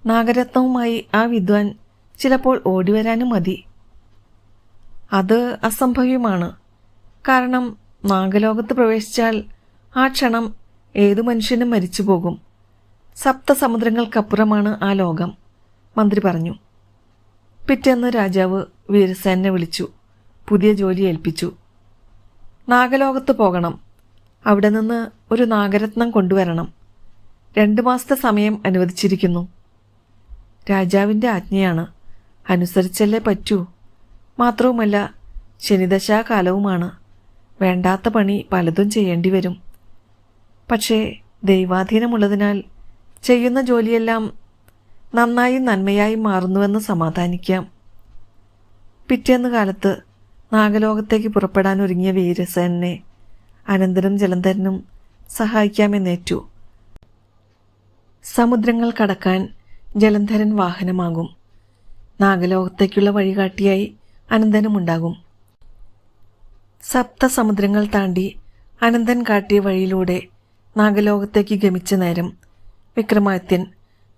നാഗരത്നവുമായി ആ വിദ്വാൻ ചിലപ്പോൾ ഓടിവരാനും മതി. അത് അസംഭവ്യമാണ്. കാരണം നാഗലോകത്ത് പ്രവേശിച്ചാൽ ആ ക്ഷണം ഏതു മനുഷ്യനും മരിച്ചു പോകും. 7 സമുദ്രങ്ങൾക്കപ്പുറമാണ് ആ ലോകം, മന്ത്രി പറഞ്ഞു. പിറ്റേന്ന് രാജാവ് വീരസേനെ വിളിച്ചു. പുതിയ ജോലി ഏൽപ്പിച്ചു. നാഗലോകത്ത് പോകണം. അവിടെ നിന്ന് ഒരു നാഗരത്നം കൊണ്ടുവരണം. 2 മാസത്തെ സമയം അനുവദിച്ചിരിക്കുന്നു. രാജാവിൻ്റെ ആജ്ഞയാണ്. അനുസരിച്ചല്ലേ പറ്റൂ. മാത്രവുമല്ല ശനിദശാകാലവുമാണ്. വേണ്ടാത്ത പണി പലതും ചെയ്യേണ്ടി വരും. പക്ഷേ ദൈവാധീനമുള്ളതിനാൽ ചെയ്യുന്ന ജോലിയെല്ലാം നന്നായും നന്മയായും മാറുന്നുവെന്ന് സമാധാനിക്കാം. പിറ്റേന്ന് കാലത്ത് നാഗലോകത്തേക്ക് പുറപ്പെടാൻ ഒരുങ്ങിയ വീരസേനെ അനന്തനും ജലന്ധരനും സഹായിക്കാമെന്നേറ്റു. സമുദ്രങ്ങൾ കടക്കാൻ ജലന്ധരൻ വാഹനമാകും. നാഗലോകത്തേക്കുള്ള വഴികാട്ടിയായി അനന്തനുമുണ്ടാകും. 7 സമുദ്രങ്ങൾ താണ്ടി അനന്തൻ കാട്ടിയ വഴിയിലൂടെ നാഗലോകത്തേക്ക് ഗമിച്ച നേരം വിക്രമാദിത്യൻ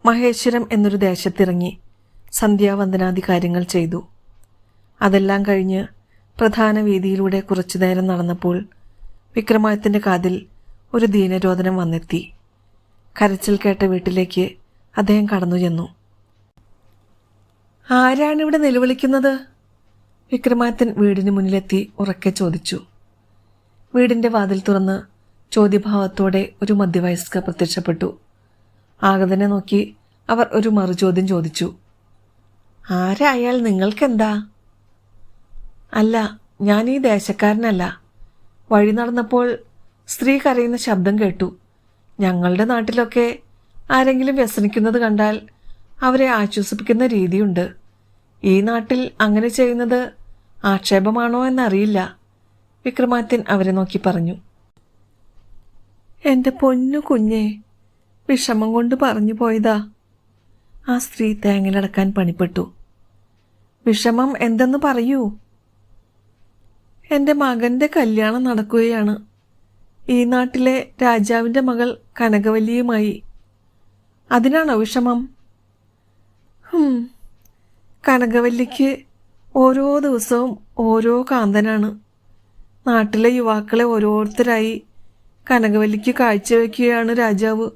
മഹേശ്വരം എന്നൊരു ദേശത്തിറങ്ങി സന്ധ്യാവന്ദനാദി കാര്യങ്ങൾ ചെയ്തു. അതെല്ലാം കഴിഞ്ഞ് പ്രധാന വീതിയിലൂടെ കുറച്ചു നേരം നടന്നപ്പോൾ വിക്രമാദിത്യൻ്റെ കാതിൽ ഒരു ദീനരോധനം വന്നെത്തി. കരച്ചിൽ കേട്ട വീട്ടിലേക്ക് അദ്ദേഹം കടന്നു ചെന്നു. ആരാണിവിടെ നിലവിളിക്കുന്നത്? വിക്രമാദിത്യൻ വീടിന് മുന്നിലെത്തി ഉറക്കെ ചോദിച്ചു. വീടിൻ്റെ വാതിൽ തുറന്ന് ചോദ്യഭാവത്തോടെ ഒരു മധ്യവയസ്ക പ്രത്യക്ഷപ്പെട്ടു. ആഗതനെ നോക്കി അവർ ഒരു മറുചോദ്യം ചോദിച്ചു. ആരായാൽ നിങ്ങൾക്കെന്താ? അല്ല, ഞാൻ ഈ ദേശക്കാരനല്ല. വഴി നടന്നപ്പോൾ സ്ത്രീ കരയുന്ന ശബ്ദം കേട്ടു. ഞങ്ങളുടെ നാട്ടിലൊക്കെ ആരെങ്കിലും വ്യസനിക്കുന്നത് കണ്ടാൽ അവരെ ആശ്വസിപ്പിക്കുന്ന രീതിയുണ്ട്. ഈ നാട്ടിൽ അങ്ങനെ ചെയ്യുന്നത് ആക്ഷേപമാണോ എന്നറിയില്ല, വിക്രമാദിത്യൻ അവരെ നോക്കി പറഞ്ഞു. എൻ്റെ പൊന്നു കുഞ്ഞെ, വിഷമം കൊണ്ട് പറഞ്ഞു പോയതാ. ആ സ്ത്രീ തേങ്ങലടക്കാൻ പണിപ്പെട്ടു. വിഷമം എന്തെന്ന് പറയൂ. എൻ്റെ മകൻ്റെ കല്യാണം നടക്കുകയാണ്. ഈ നാട്ടിലെ രാജാവിൻ്റെ മകൾ കനകവല്ലിയുമായി. അതിനാണോ വിഷമം? കനകവല്ലിക്ക് ഓരോ ദിവസവും ഓരോ കാന്തനാണ്. നാട്ടിലെ യുവാക്കളെ ഓരോരുത്തരായി കനകവല്ലിക്ക് കാഴ്ചവെക്കുകയാണ് രാജാവ്.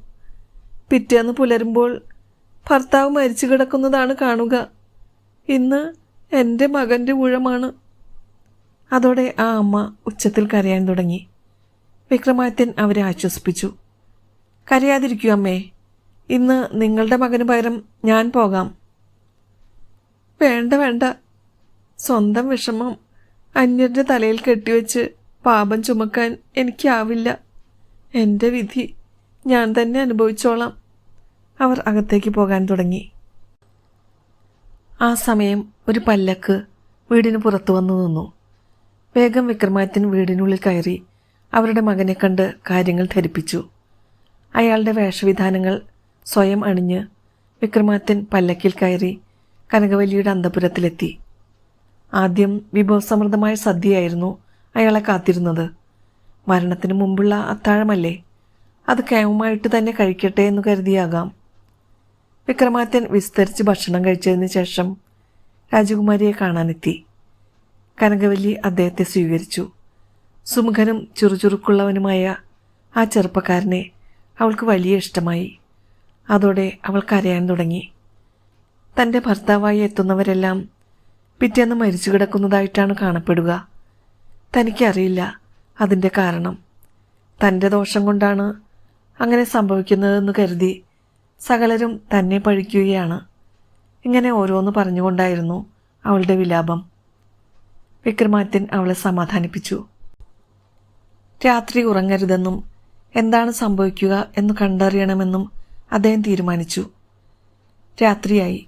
പിറ്റേന്ന് പുലരുമ്പോൾ ഭർത്താവ് മരിച്ചു കിടക്കുന്നതാണ് കാണുക. ഇന്ന് എൻ്റെ മകൻ്റെ ഊഴമാണ്. അതോടെ ആ അമ്മ ഉച്ചത്തിൽ കരയാൻ തുടങ്ങി. വിക്രമാദിത്യൻ അവരെ ആശ്വസിപ്പിച്ചു. കരയാതിരിക്കൂ അമ്മേ, ഇന്ന് നിങ്ങളുടെ മകന് പകരം ഞാൻ പോകാം. വേണ്ട വേണ്ട, സ്വന്തം വിഷമം അന്യരുടെ തലയിൽ കെട്ടിവെച്ച് പാപം ചുമക്കാൻ എനിക്കാവില്ല. എൻ്റെ വിധി ഞാൻ തന്നെ അനുഭവിച്ചോളാം. അവർ അകത്തേക്ക് പോകാൻ തുടങ്ങി. ആ സമയം ഒരു പല്ലക്ക് വീടിന് പുറത്തു വന്നു നിന്നു. വേഗം വിക്രമാദിത്യൻ വീടിനുള്ളിൽ കയറി അവരുടെ മകനെ കണ്ട് കാര്യങ്ങൾ ധരിപ്പിച്ചു. അയാളുടെ വേഷവിധാനങ്ങൾ സ്വയം അണിഞ്ഞ് വിക്രമാദിത്യൻ പല്ലക്കിൽ കയറി കനകവല്ലിയുടെ അന്തഃപുരത്തിലെത്തി. ആദ്യം വിഭവസമൃദ്ധമായ സദ്യയായിരുന്നു അയാളെ കാത്തിരുന്നത്. മരണത്തിന് മുമ്പുള്ള അത്താഴമല്ലേ, അത് കേമമായിട്ട് തന്നെ കഴിക്കട്ടെ എന്ന് കരുതിയാകാം. വിക്രമാദിത്യൻ വിസ്തരിച്ച് ഭക്ഷണം കഴിച്ചതിന് ശേഷം രാജകുമാരിയെ കാണാനെത്തി. കനകവല്ലി അദ്ദേഹത്തെ സ്വീകരിച്ചു. സുമുഖനും ചുറുചുറുക്കുള്ളവനുമായ ആ ചെറുപ്പക്കാരനെ അവൾക്ക് വലിയ ഇഷ്ടമായി. അതോടെ അവൾ കരയാൻ തുടങ്ങി. തൻ്റെ ഭർത്താവായി എത്തുന്നവരെല്ലാം പിറ്റേന്ന് മരിച്ചു കിടക്കുന്നതായിട്ടാണ് കാണപ്പെടുക. തനിക്കറിയില്ല അതിൻ്റെ കാരണം. തൻ്റെ ദോഷം കൊണ്ടാണ് അങ്ങനെ സംഭവിക്കുന്നതെന്ന് കരുതി സകലരും തന്നെ പഴിക്കുകയാണ്. ഇങ്ങനെ ഓരോന്ന് പറഞ്ഞുകൊണ്ടായിരുന്നു അവളുടെ വിലാപം. വിക്രമാദിത്യൻ അവളെ സമാധാനിപ്പിച്ചു. രാത്രി ഉറങ്ങരുതെന്നും എന്താണ് സംഭവിക്കുക എന്ന് കണ്ടറിയണമെന്നും അദ്ദേഹം തീരുമാനിച്ചു. രാത്രിയായി.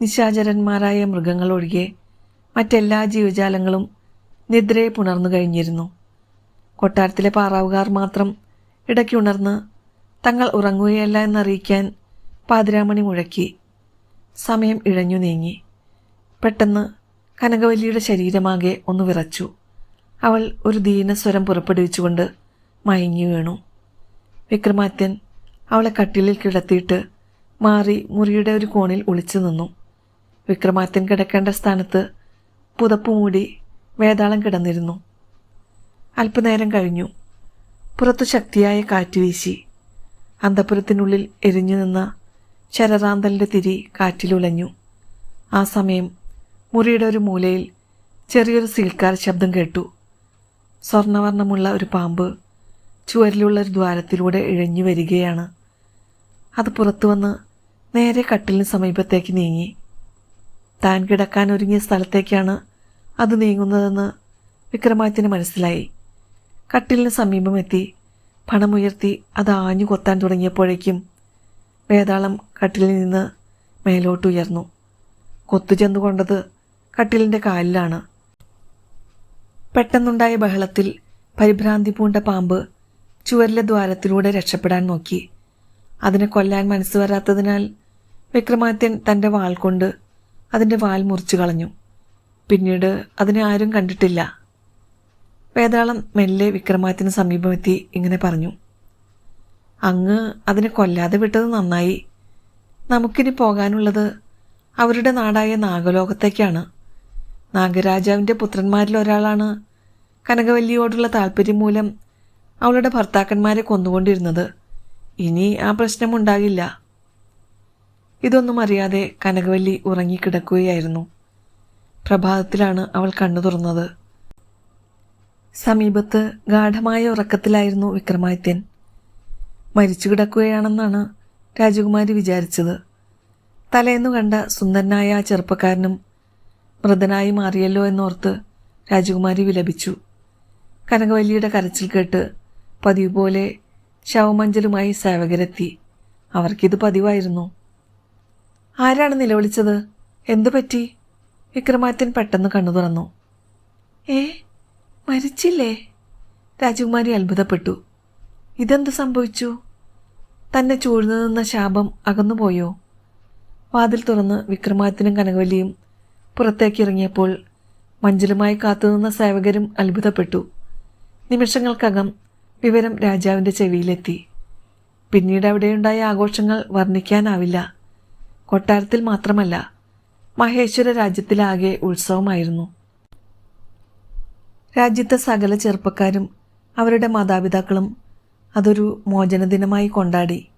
നിശാചരന്മാരായ മൃഗങ്ങൾ ഒഴികെ മറ്റെല്ലാ ജീവജാലങ്ങളും നിദ്രയെ പുണർന്നു കഴിഞ്ഞിരുന്നു. കൊട്ടാരത്തിലെ പാറാവുകാർ മാത്രം ഇടയ്ക്കുണർന്ന് തങ്ങൾ ഉറങ്ങുകയല്ല എന്നറിയിക്കാൻ പാതിരാമണി മുഴക്കി. സമയം ഇഴഞ്ഞു നീങ്ങി. പെട്ടെന്ന് കനകവല്ലിയുടെ ശരീരമാകെ ഒന്ന് വിറച്ചു. അവൾ ഒരു ദീനസ്വരം പുറപ്പെടുവിച്ചുകൊണ്ട് മയങ്ങി വീണു. വിക്രമാദിത്യൻ അവളെ കട്ടിലിൽ കിടത്തിയിട്ട് മാറി മുറിയുടെ ഒരു കോണിൽ ഒളിച്ചു നിന്നു. വിക്രമാദിത്യൻ കിടക്കേണ്ട സ്ഥാനത്ത് പുതപ്പ് മൂടി വേതാളം കിടന്നിരുന്നു. അല്പനേരം കഴിഞ്ഞു. പുറത്തു ശക്തിയായ കാറ്റ് വീശി. അന്തഃപുരത്തിനുള്ളിൽ എരിഞ്ഞു നിന്ന ശരറാന്തലിൻ്റെ തിരി കാറ്റിലുലഞ്ഞു. ആ സമയം മുറിയുടെ ഒരു മൂലയിൽ ചെറിയൊരു സീൽക്കാർ ശബ്ദം കേട്ടു. സ്വർണ്ണവർണ്ണമുള്ള ഒരു പാമ്പ് ചുവരിലുള്ള ഒരു ദ്വാരത്തിലൂടെ ഇഴഞ്ഞു വരികയാണ്. അത് പുറത്തു വന്ന് നേരെ കട്ടിലിന് സമീപത്തേക്ക് നീങ്ങി. താൻ കിടക്കാൻ ഒരുങ്ങിയ സ്ഥലത്തേക്കാണ് അത് നീങ്ങുന്നതെന്ന് വിക്രമാദിത്യന് മനസ്സിലായി. കട്ടിലിന് സമീപമെത്തി പണമുയർത്തി അത് ആഞ്ഞു കൊത്താൻ തുടങ്ങിയപ്പോഴേക്കും വേതാളം കട്ടിലിൽ നിന്ന് മേലോട്ടുയർന്നു. കൊത്തു ചെന്നുകൊണ്ടത് കട്ടിലിൻ്റെ കാലിലാണ്. പെട്ടെന്നുണ്ടായ ബഹളത്തിൽ പരിഭ്രാന്തി പൂണ്ട പാമ്പ് ചുവരിലെ ദ്വാരത്തിലൂടെ രക്ഷപ്പെടാൻ നോക്കി. അതിനെ കൊല്ലാൻ മനസ്സ് വരാത്തതിനാൽ വിക്രമാദിത്യൻ തൻ്റെ വാൾ കൊണ്ട് അതിൻ്റെ വാൽ മുറിച്ചു കളഞ്ഞു. പിന്നീട് അതിനെ ആരും കണ്ടിട്ടില്ല. വേതാളം മെല്ലെ വിക്രമാദിത്യന് സമീപമെത്തി ഇങ്ങനെ പറഞ്ഞു. അങ്ങ് അതിനെ കൊല്ലാതെ വിട്ടത് നന്നായി. നമുക്കിനി പോകാനുള്ളത് അവരുടെ നാടായ നാഗലോകത്തേക്കാണ്. നാഗരാജാവിൻ്റെ പുത്രന്മാരിൽ ഒരാളാണ് കനകവല്ലിയോടുള്ള താല്പര്യം മൂലം അവളുടെ ഭർത്താക്കന്മാരെ കൊന്നുകൊണ്ടിരുന്നത്. ഇനി ആ പ്രശ്നമുണ്ടാകില്ല. ഇതൊന്നും അറിയാതെ കനകവല്ലി ഉറങ്ങിക്കിടക്കുകയായിരുന്നു. പ്രഭാതത്തിലാണ് അവൾ കണ്ണു തുറന്നത്. സമീപത്ത് ഗാഠമായ ഉറക്കത്തിലായിരുന്നു വിക്രമാദിത്യൻ. മരിച്ചു കിടക്കുകയാണെന്നാണ് രാജകുമാരി വിചാരിച്ചത്. തലേന്നു കണ്ട സുന്ദരനായ ആ ചെറുപ്പക്കാരനും മൃതനായി മാറിയല്ലോ എന്നോർത്ത് രാജകുമാരി വിലപിച്ചു. കനകവല്ലിയുടെ കരച്ചിൽ കേട്ട് പതിവ് പോലെ ശവമഞ്ചലുമായി സേവകരെത്തി. അവർക്കിത് പതിവായിരുന്നു. ആരാണ് നിലവിളിച്ചത്? എന്തു പറ്റി? വിക്രമാദിത്യൻ പെട്ടെന്ന് കണ്ണു തുറന്നു. മരിച്ചില്ലേ? രാജകുമാരി അത്ഭുതപ്പെട്ടു. ഇതെന്ത് സംഭവിച്ചു? തന്നെ ചൂഴ്ന്നു നിന്ന ശാപം അകന്നുപോയോ? വാതിൽ തുറന്ന് വിക്രമാദിത്യനും കനകവല്ലിയും പുറത്തേക്കിറങ്ങിയപ്പോൾ മഞ്ചലുമായി കാത്തുനിന്ന സേവകരും അത്ഭുതപ്പെട്ടു. നിമിഷങ്ങൾക്കകം വിവരം രാജാവിൻ്റെ ചെവിയിലെത്തി. പിന്നീട് അവിടെയുണ്ടായ ആഘോഷങ്ങൾ വർണ്ണിക്കാനാവില്ല. കൊട്ടാരത്തിൽ മാത്രമല്ല, മഹേശ്വര രാജ്യത്തിലാകെ ഉത്സവമായിരുന്നു. രാജ്യത്തെ സകല ചെറുപ്പക്കാരും അവരുടെ മാതാപിതാക്കളും അതൊരു മോചനദിനമായി കൊണ്ടാടി.